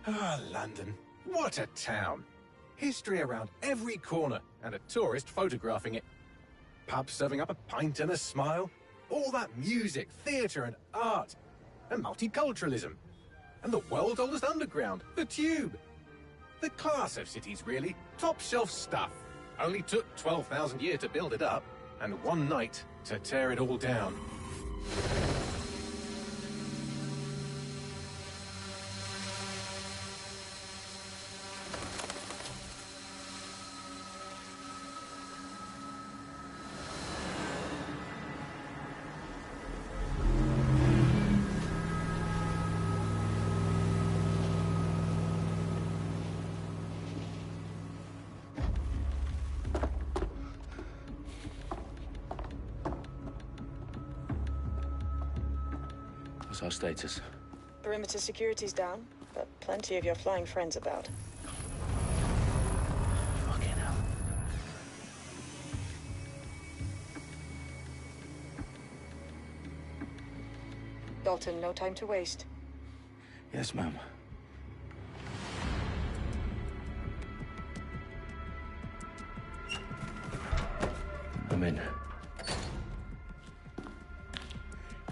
Ah, London. What a town. History around every corner, and a tourist photographing it. Pubs serving up a pint and a smile. All that music, theatre and art. And multiculturalism. And the world's oldest underground, the Tube. The class of cities, really. Top shelf stuff. Only took 12,000 years to build it up, and one night to tear it all down. What's our status? Perimeter security's down, but plenty of your flying friends about. Fucking hell. Dalton, no time to waste. Yes, ma'am. I'm in.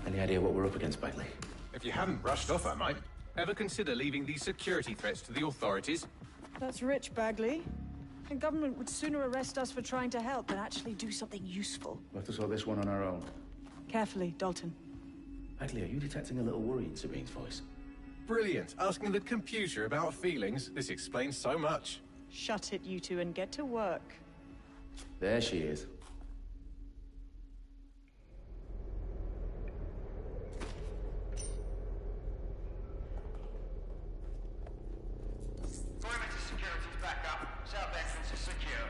Any idea what we're up against, Bagley? If you hadn't rushed off, I might. Ever consider leaving these security threats to the authorities? That's rich, Bagley. The government would sooner arrest us for trying to help than actually do something useful. We'll have to sort this one on our own. Carefully, Dalton. Bagley, are you detecting a little worry in Sabine's voice? Brilliant. Asking the computer about feelings. This explains so much. Shut it, you two, and get to work. There she is. Perimeter security's back up. South entrance is secure.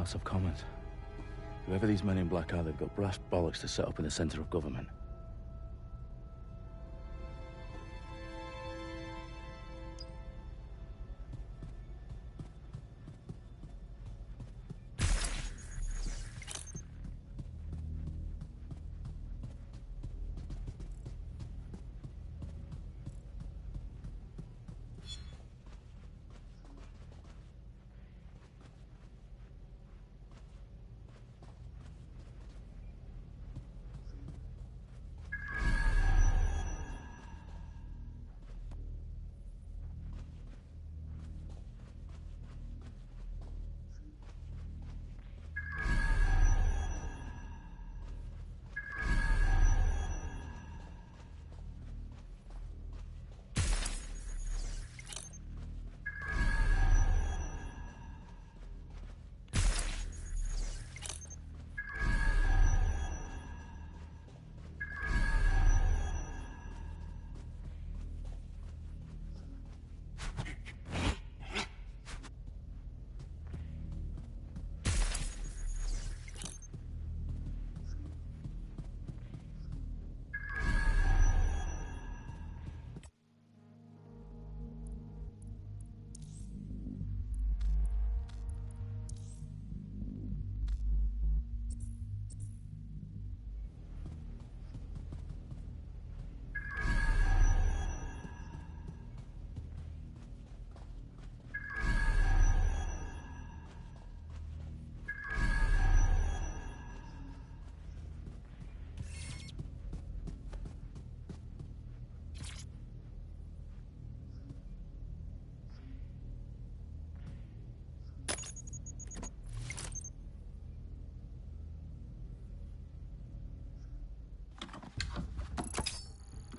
House of Commons. Whoever these men in black are, they've got brass bollocks to set up in the centre of government.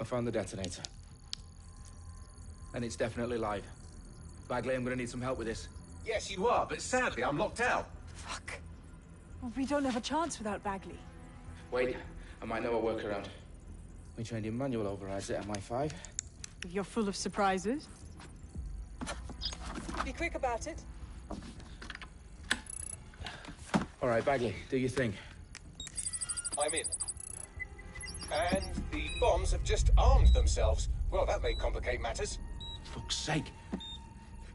I found the detonator. And it's definitely live. Bagley, I'm gonna need some help with this. Yes, you are, but sadly, I'm locked out. Fuck. Well, we don't have a chance without Bagley. Wait, I might know a workaround. We trained in manual overrides at MI5. You're full of surprises. Be quick about it. All right, Bagley, do your thing. I'm in. And the bombs have just armed themselves. Well, that may complicate matters. Fuck's sake.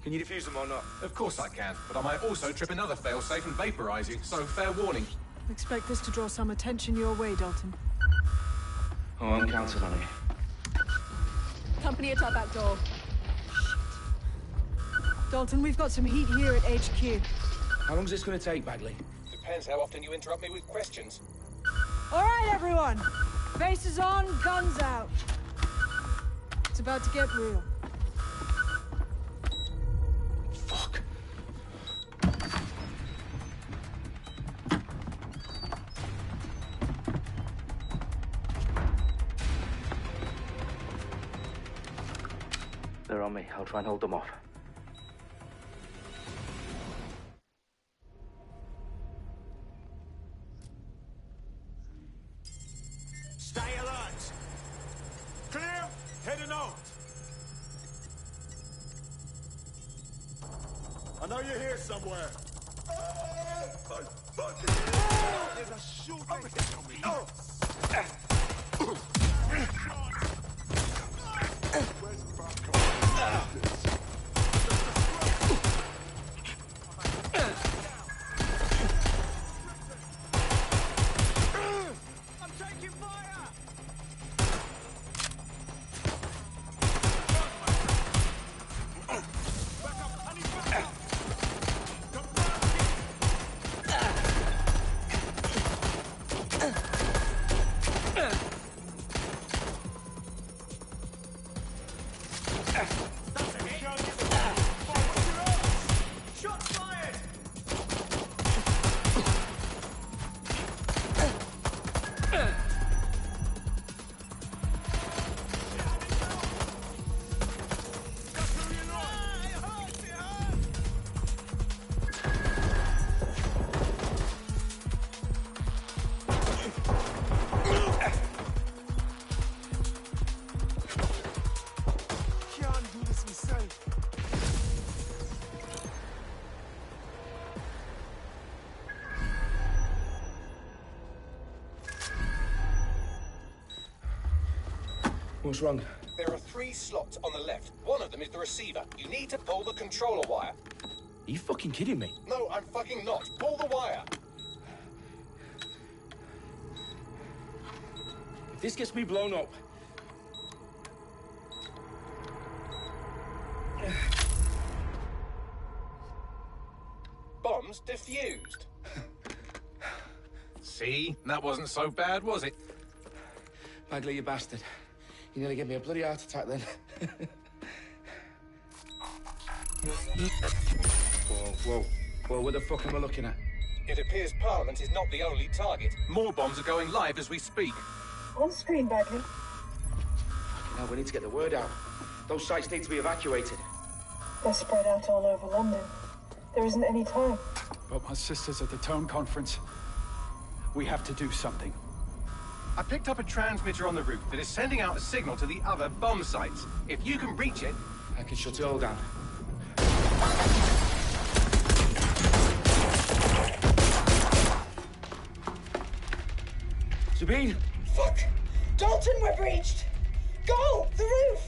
Can you defuse them or not? Of course I can, but I might also trip another failsafe and vaporize you, so fair warning. Expect this to draw some attention your way, Dalton. Oh, I'm counting on it. Company at our back door. Dalton, we've got some heat here at HQ. How long is this gonna take, Bagley? Depends how often you interrupt me with questions. All right, everyone. Faces on, guns out. It's about to get real. Fuck. They're on me. I'll try and hold them off. Stay alert! Clear! Heading out! I know you're here somewhere. There's a shooting! I'm taking fire! What's wrong? There are 3 slots on the left. One of them is the receiver. You need to pull the controller wire. Are you fucking kidding me? No, I'm fucking not. Pull the wire. If this gets me blown up... Bombs defused. See? That wasn't so bad, was it? Bagley, you bastard. You nearly gave me a bloody heart attack then. Whoa, what the fuck am I looking at? It appears Parliament is not the only target. More bombs are going live as we speak. On screen, Bagley. Now we need to get the word out. Those sites need to be evacuated. They're spread out all over London. There isn't any time. But my sister's at the town conference. We have to do something. I picked up a transmitter on the roof that is sending out a signal to the other bomb sites. If you can reach it... I can shut it all down. Sabine! Fuck! Dalton, we're breached! Go! The roof!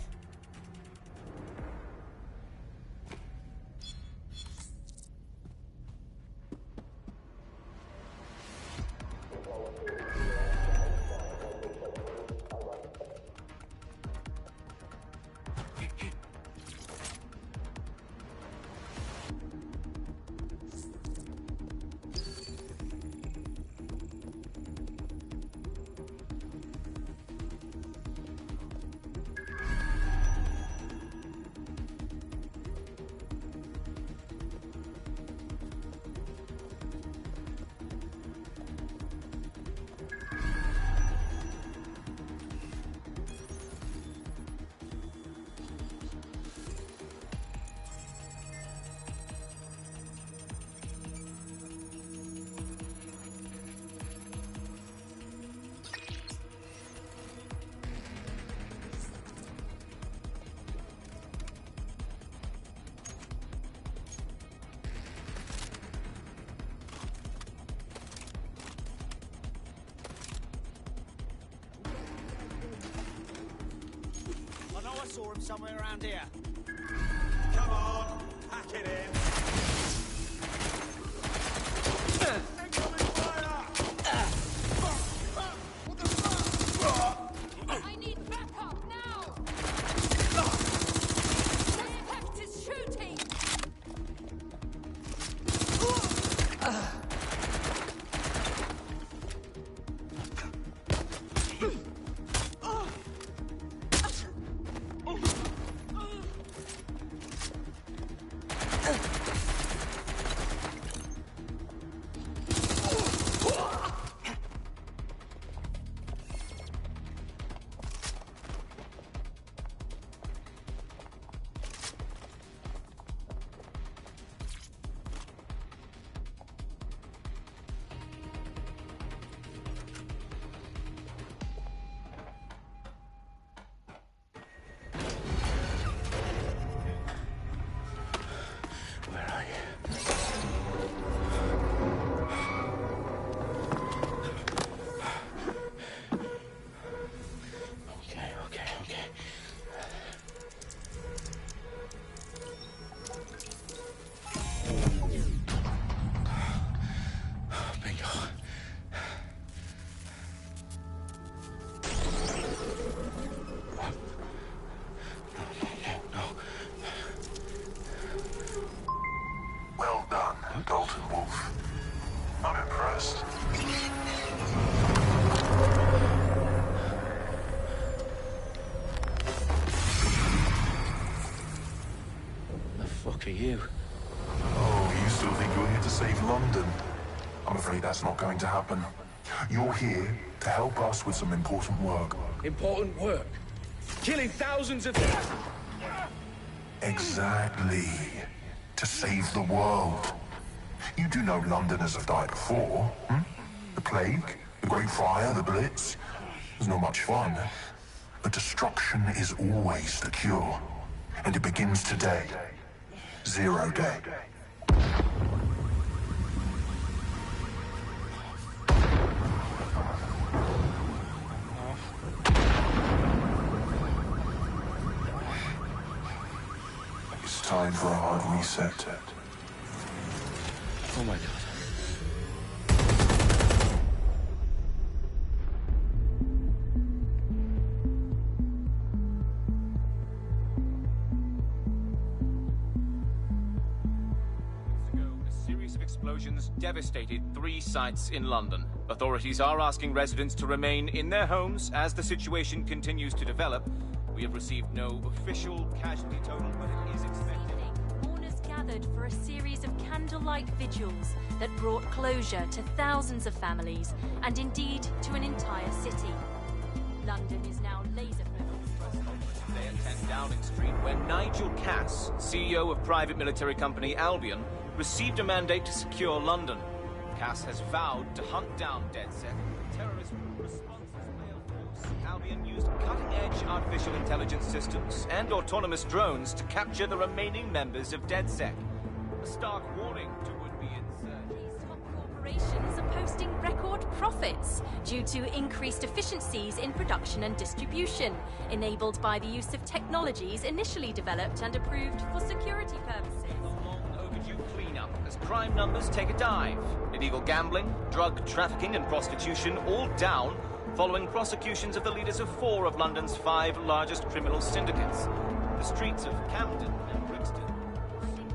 I saw him somewhere around here. Come on, pack it in. Incoming fire! What the fuck? I need backup now! Suspect is shooting! Well done, Dalton Wolf. I'm impressed. The fuck are you? Oh, you still think you're here to save London? I'm afraid that's not going to happen. You're here to help us with some important work. Important work? Killing thousands of... Exactly. To save the world. You do know Londoners have died before, hmm? The Plague, the Great Fire, the Blitz. It's not much fun. But destruction is always the cure. And it begins today. Zero Day. time for a hard reset. Oh my God. A series of explosions devastated 3 sites in London. Authorities are asking residents to remain in their homes as the situation continues to develop. We have received no official casualty total, but it is expected. Mourners gathered for a series of candlelight vigils that brought closure to thousands of families and indeed to an entire city. London is now laser-focused. Today at 10 Downing Street, where Nigel Cass, CEO of private military company Albion, received a mandate to secure London. Cass has vowed to hunt down DedSec. Terrorist responses failed force. Albion used cutting-edge artificial intelligence systems and autonomous drones to capture the remaining members of DedSec. A stark warning to would-be insurgents. These top corporations are posting record profits due to increased efficiencies in production and distribution, enabled by the use of technologies initially developed and approved for security purposes. Cleanup as crime numbers take a dive. Illegal gambling, drug trafficking and prostitution all down following prosecutions of the leaders of 4 of London's 5 largest criminal syndicates. The streets of Camden and Brixton.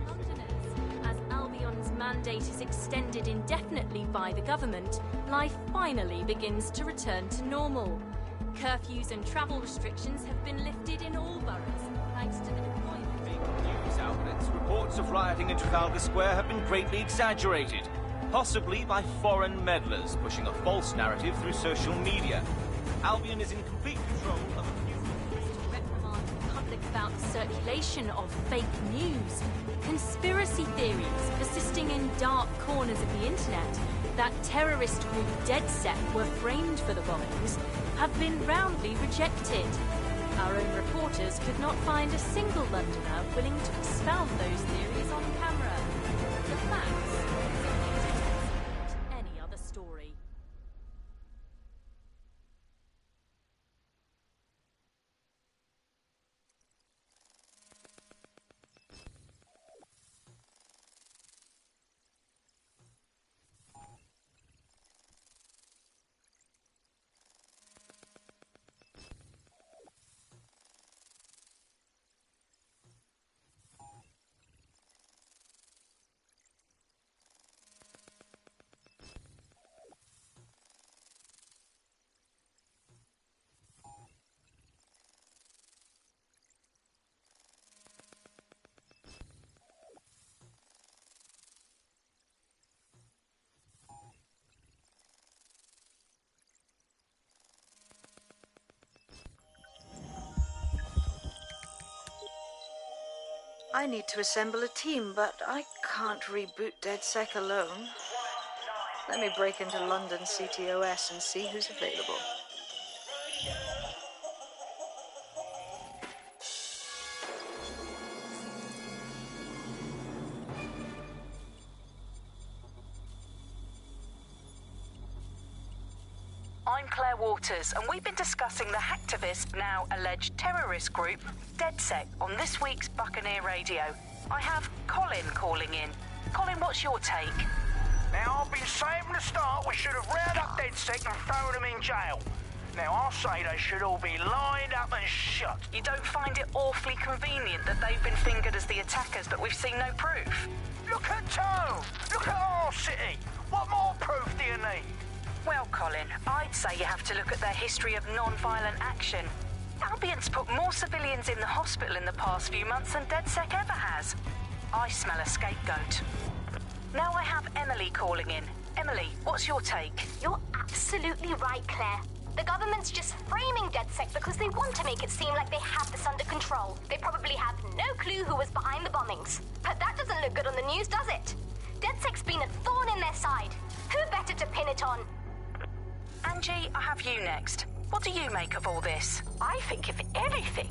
Londoners, as Albion's mandate is extended indefinitely by the government, life finally begins to return to normal. Curfews and travel restrictions have been lifted in all boroughs, thanks to the deployment. News outlets, reports of rioting in Trafalgar Square have been greatly exaggerated, possibly by foreign meddlers pushing a false narrative through social media. Albion is in complete control of a to reprimand the public about the circulation of fake news, conspiracy theories persisting in dark corners of the internet that terrorist group DedSec were framed for the bombings have been roundly rejected. Our own reporters could not find a single Londoner willing to expound those theories on camera. The facts support any other story. I need to assemble a team, but I can't reboot DedSec alone. Let me break into London CTOS and see who's available. I'm Claire Waters, and we've been discussing the hacktivist, now alleged terrorist group, DedSec, on this week's Buccaneer Radio. I have Colin calling in. Colin, what's your take? Now, I've been saying from the start we should have rounded up DedSec and thrown them in jail. Now, I'll say they should all be lined up and shot. You don't find it awfully convenient that they've been fingered as the attackers, but we've seen no proof? Look at Tone! Look at our city! What more proof do you need? Well, Colin, I'd say you have to look at their history of non-violent action. Albion's put more civilians in the hospital in the past few months than DedSec ever has. I smell a scapegoat. Now I have Emily calling in. Emily, what's your take? You're absolutely right, Claire. The government's just framing DedSec because they want to make it seem like they have this under control. They probably have no clue who was behind the bombings. But that doesn't look good on the news, does it? DedSec's been a thorn in their side. Who better to pin it on? Angie, I have you next. What do you make of all this? I think, if anything,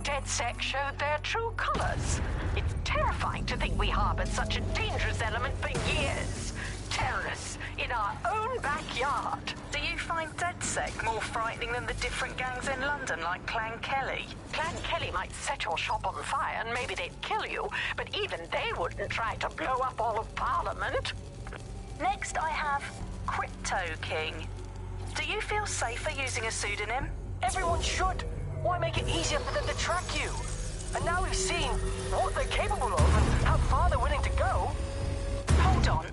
DedSec showed their true colors. It's terrifying to think we harbored such a dangerous element for years. Terrorists in our own backyard. Do you find DedSec DedSec more frightening than the different gangs in London like Clan Kelly? Clan Kelly might set your shop on fire and maybe they'd kill you, but even they wouldn't try to blow up all of Parliament. Next, I have Crypto King. Do you feel safer using a pseudonym? Everyone should. Why make it easier for them to track you? And now we've seen what they're capable of and how far they're willing to go. Hold on.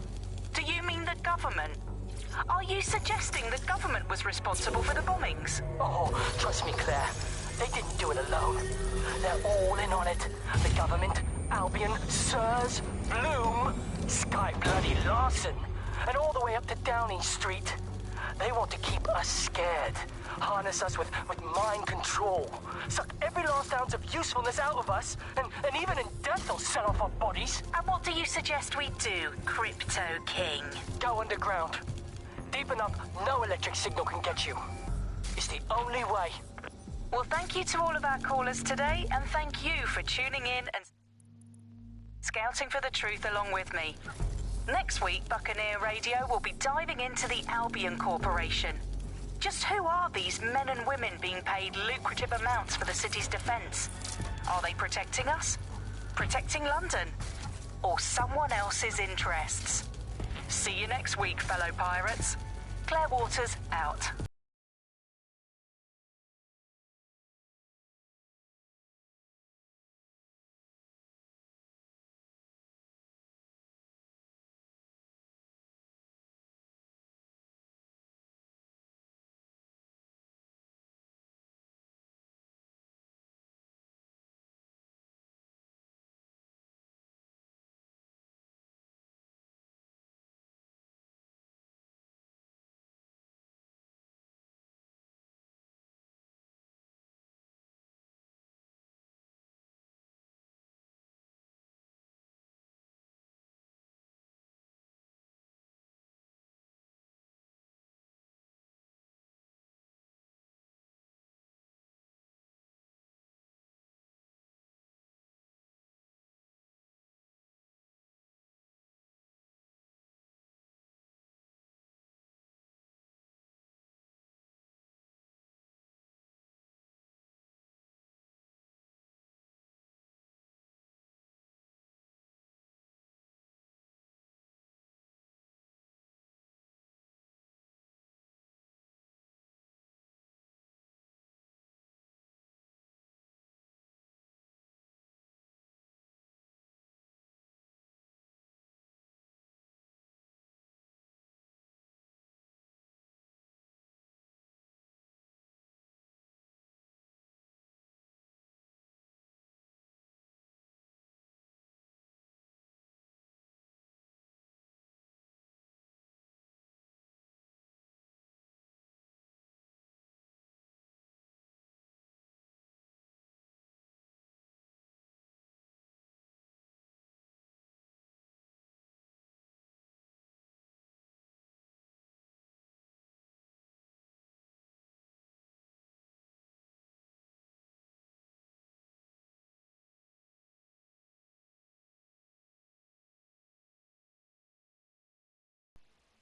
Do you mean the government? Are you suggesting the government was responsible for the bombings? Oh, trust me, Claire. They didn't do it alone. They're all in on it. The government, Albion, Sirs, Bloom, Sky Bloody Larson, and all the way up to Downing Street. They want to keep us scared, harness us with mind control, suck every last ounce of usefulness out of us, and even in death they'll set off our bodies. And what do you suggest we do, Crypto King? Go underground. Deep enough, no electric signal can get you. It's the only way. Well, thank you to all of our callers today, and thank you for tuning in and scouting for the truth along with me. Next week, Buccaneer Radio will be diving into the Albion Corporation. Just who are these men and women being paid lucrative amounts for the city's defense? Are they protecting us? Protecting London? Or someone else's interests? See you next week, fellow pirates. Claire Waters, out.